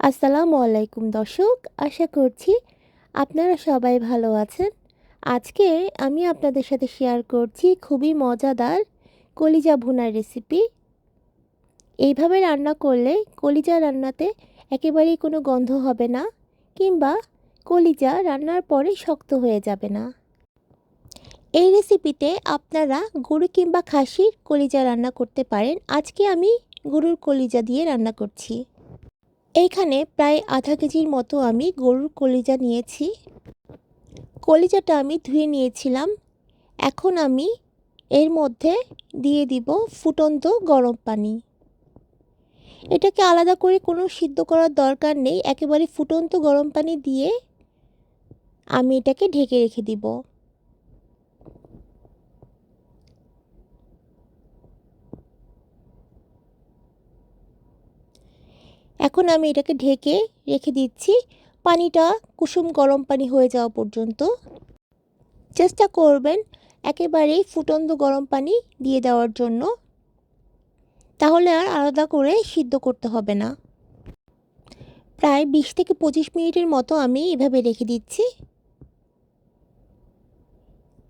আসসালামু আলাইকুম দর্শক, আশা করছি আপনারা সবাই ভালো আছেন। আজকে আমি আপনাদের সাথে শেয়ার করছি খুবই মজাদার কলিজা ভুনার রেসিপি। এইভাবে রান্না করলে কলিজা রান্নাতে একেবারেই কোনো গন্ধ হবে না, কিংবা কলিজা রান্নার পরে শক্ত হয়ে যাবে না। এই রেসিপিতে আপনারা গরু কিংবা খাসির কলিজা রান্না করতে পারেন। আজকে আমি গরুর কলিজা দিয়ে রান্না করছি। এইখানে প্রায় আধা কেজির মতো আমি গরুর কলিজা নিয়েছি। কলিজাটা আমি ধুয়ে নিয়েছিলাম। এখন আমি এর মধ্যে দিয়ে দিব ফুটন্ত গরম পানি। এটাকে আলাদা করে কোনো সিদ্ধ করার দরকার নেই, একেবারে ফুটন্ত গরম পানি দিয়ে আমি এটাকে ঢেকে রেখে দিব। এখন আমি এটাকে ঢেকে রেখে দিচ্ছি পানিটা কুসুম গরম পানি হয়ে যাওয়া পর্যন্ত। চেষ্টা করবেন একেবারেই ফুটন্ত গরম পানি দিয়ে দেওয়ার জন্য, তাহলে আর আলাদা করে সিদ্ধ করতে হবে না। প্রায় 20 থেকে 25 মিনিটের মতো আমি এভাবে রেখে দিচ্ছি।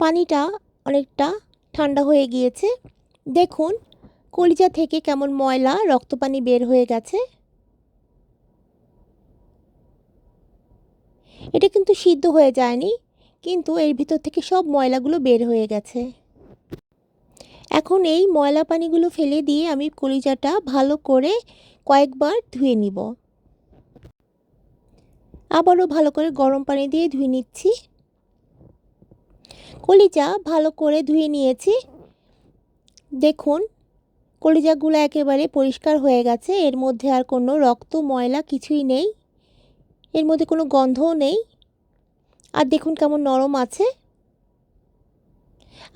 পানিটা অনেকটা ঠান্ডা হয়ে গিয়েছে। দেখুন কলিজা থেকে কেমন ময়লা রক্ত পানি বের হয়ে গেছে। এটা কিন্তু সিদ্ধ হয়ে যায়নি, কিন্তু এর ভিতর থেকে সব ময়লাগুলো বের হয়ে গেছে। এখন এই ময়লা পানিগুলো ফেলে দিয়ে আমি কলিজাটা ভালো করে কয়েকবার ধুয়ে নিব। আবারও ভালো করে গরম পানি দিয়ে ধুয়ে নিচ্ছি। কলিজা ভালো করে ধুয়ে নিয়েছি। দেখুন কলিজাগুলো একেবারে পরিষ্কার হয়ে গেছে। এর মধ্যে আর কোনো রক্ত ময়লা কিছুই নেই, এর মধ্যে কোনো গন্ধও নেই। আর দেখুন কেমন নরম আছে।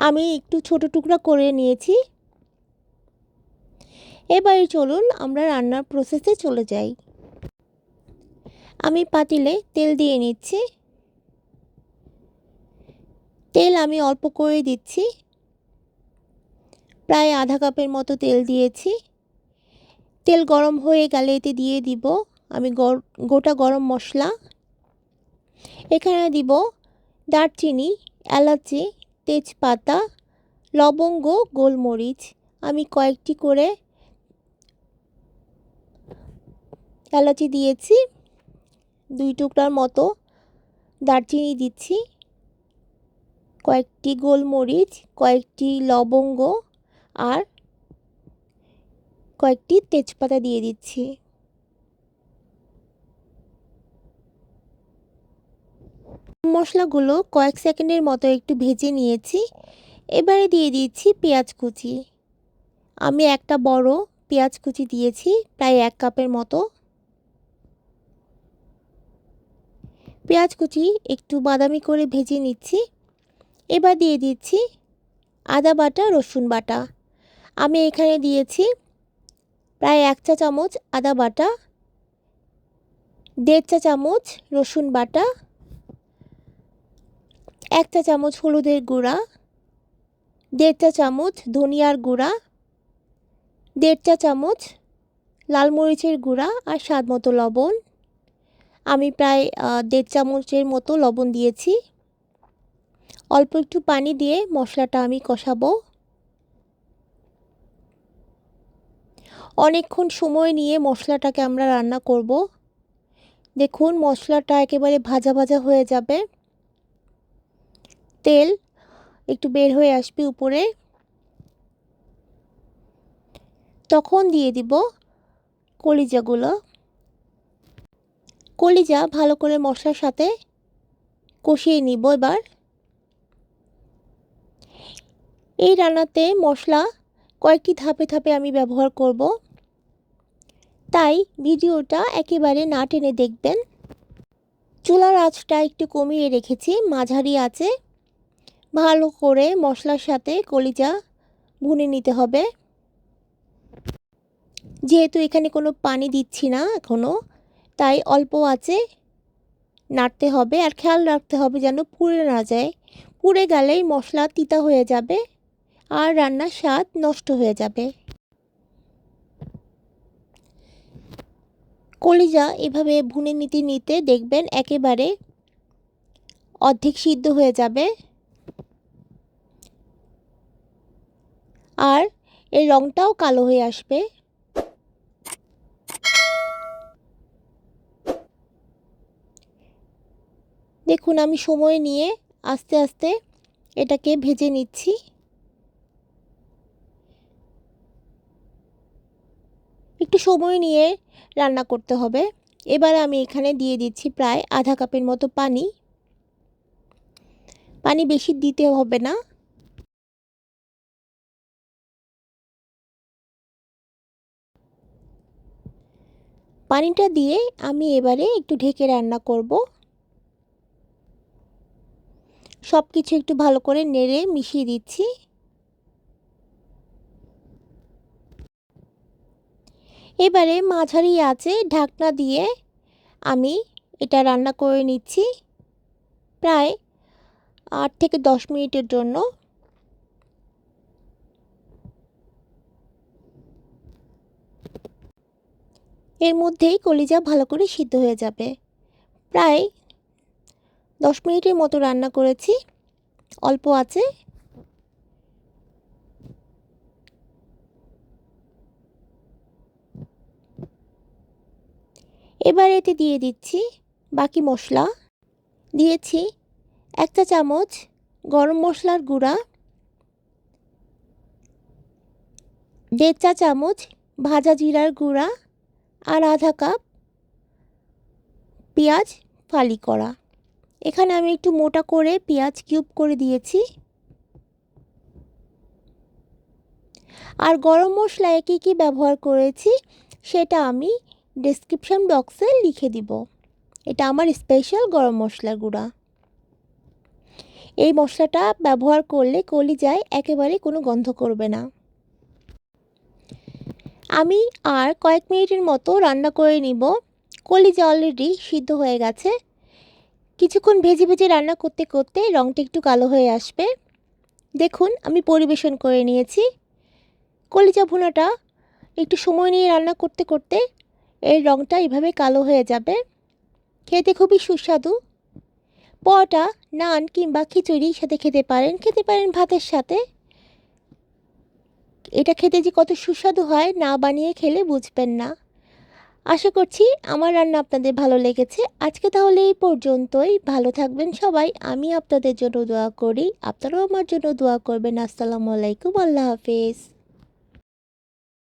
আমি একটু ছোট টুকরা করে নিয়েছি। এবারে চলুন আমরা রান্নার প্রসেসে চলে যাই। আমি পাতিলে তেল দিয়ে নিচ্ছি। তেল আমি অল্প করে দিচ্ছি, প্রায় আধা কাপের মতো তেল দিয়েছি। তেল গরম হয়ে গেলে এতে দিয়ে দিব আমি গোটা গরম মশলা। এখানে দিব দারচিনি, এলাচি, তেজপাতা, লবঙ্গ, গোলমরিচ। আমি কয়েকটি করে এলাচি দিয়েছি, 2 টুকরার মতো দারচিনি দিচ্ছি, কয়েকটি গোলমরিচ, কয়েকটি লবঙ্গ আর কয়েকটি তেজপাতা দিয়ে দিচ্ছি। মশলাগুলো কয়েক সেকেন্ডের মতো একটু ভেজে নিয়েছি। এবারে দিয়ে দিচ্ছি পেঁয়াজ কুচি। আমি একটা বড় পেঁয়াজ কুচি দিয়েছি, প্রায় 1 কাপের মতো। পেঁয়াজ কুচি একটু বাদামি করে ভেজে নিচ্ছি। এবার দিয়ে দিচ্ছি আদা বাটা, রসুন বাটা। আমি এখানে দিয়েছি প্রায় 1 চা চামচ আদা বাটা, 1.5 চা চামচ রসুন বাটা, 1 চা চামচ হলুদের গুঁড়া, 1.5 চা চামচ ধনিয়ার গুঁড়া, 1.5 চা চামচ লাল মরিচের গুঁড়া আর স্বাদ মতো লবণ। আমি প্রায় 1.5 চামচের মতো লবণ দিয়েছি। অল্প একটু পানি দিয়ে মশলাটা আমি কষাবো। অনেকক্ষণ সময় নিয়ে মশলাটাকে আমরা রান্না করব। দেখুন মশলাটা একেবারে ভাজা ভাজা হয়ে যাবে, তেল একটু বের হয়ে আসবে উপরে। তখন দিয়ে দিব কলিজাগুলো। কলিজা ভালো করে মশলার সাথে কষিয়ে নিব। এবার এই রান্নাতে মশলা কয়েকটি ধাপে ধাপে আমি ব্যবহার করব, তাই ভিডিওটা একেবারে না টেনে দেখবেন। চুলার আঁচটা একটু কমিয়ে রেখেছি, মাঝারি আঁচে ভালো করে মশলার সাথে কলিজা ভুনে নিতে হবে। যেহেতু এখানে কোনো পানি দিচ্ছি না এখনও, তাই অল্প আঁচে নাড়তে হবে। আর খেয়াল রাখতে হবে যেন পুড়ে না যায়। পুড়ে গেলেই মশলা তিতা হয়ে যাবে আর রান্নার স্বাদ নষ্ট হয়ে যাবে। কলিজা এভাবে ভুনে নিতে নিতে দেখবেন একেবারে অর্ধেক সিদ্ধ হয়ে যাবে আর এর রঙটাও কালো হয়ে আসবে। দেখুন আমি সময় নিয়ে আস্তে আস্তে এটাকে ভেজে নিচ্ছি। একটু সময় নিয়ে রান্না করতে হবে। এবার আমি এখানে দিয়ে দিচ্ছি প্রায় আধা কাপের মতো পানি। পানি বেশি দিতে হবে না। পানিটা দিয়ে আমি এবারে একটু ঢেকে রান্না করব। সব কিছু একটু ভালো করে নেড়ে মিশিয়ে দিচ্ছি। এবারে মাঝারি আঁচে ঢাকনা দিয়ে আমি এটা রান্না করে নিচ্ছি প্রায় 8 থেকে 10 মিনিটের জন্য। এর মধ্যেই কলিজা ভালো করে সিদ্ধ হয়ে যাবে। প্রায় 10 মিনিটের মতো রান্না করেছি অল্প আঁচে। এবার এতে দিয়ে দিচ্ছি বাকি মশলা। দিয়েছি 1 চা চামচ গরম মশলার গুঁড়া, 1.5 চা চামচ ভাজা জিরার গুঁড়া আর আধা কাপ পেঁয়াজ ফালি করা। এখানে আমি একটু মোটা করে পেঁয়াজ কিউব করে দিয়েছি। আর গরম মশলায় কী কী ব্যবহার করেছি সেটা আমি ডেসক্রিপশন বক্সে লিখে দিব। এটা আমার স্পেশাল গরম মশলার গুঁড়া। এই মশলাটা ব্যবহার করলে কলিজায় একেবারে কোনো গন্ধ করবে না। আমি আর কয়েক মিনিটের মতো রান্না করে নিব। কলিজা অলরেডি সিদ্ধ হয়ে গেছে। কিছুক্ষণ ভেজে ভেজে রান্না করতে করতে রঙটা একটু কালো হয়ে আসবে। দেখুন আমি পরিবেশন করে নিয়েছি। কলিজা ভুনাটা একটু সময় নিয়ে রান্না করতে করতে এর রঙটা এভাবে কালো হয়ে যাবে। খেতে খুবই সুস্বাদু। পরোটা, নান কিংবা খিচুড়ির সাথে খেতে পারেন ভাতের সাথে। এটা খেতে যে কত সুস্বাদু হয় না বানিয়ে খেলে বুঝবেন না। আশা করছি আমার রান্না আপনাদের ভালো লেগেছে। আজকে তাহলে এই পর্যন্তই। ভালো থাকবেন সবাই। আমি আপনাদের জন্য দোয়া করি, আপনারাও আমার জন্য দোয়া করবেন। আসসালামু আলাইকুম, আল্লাহ হাফেজ।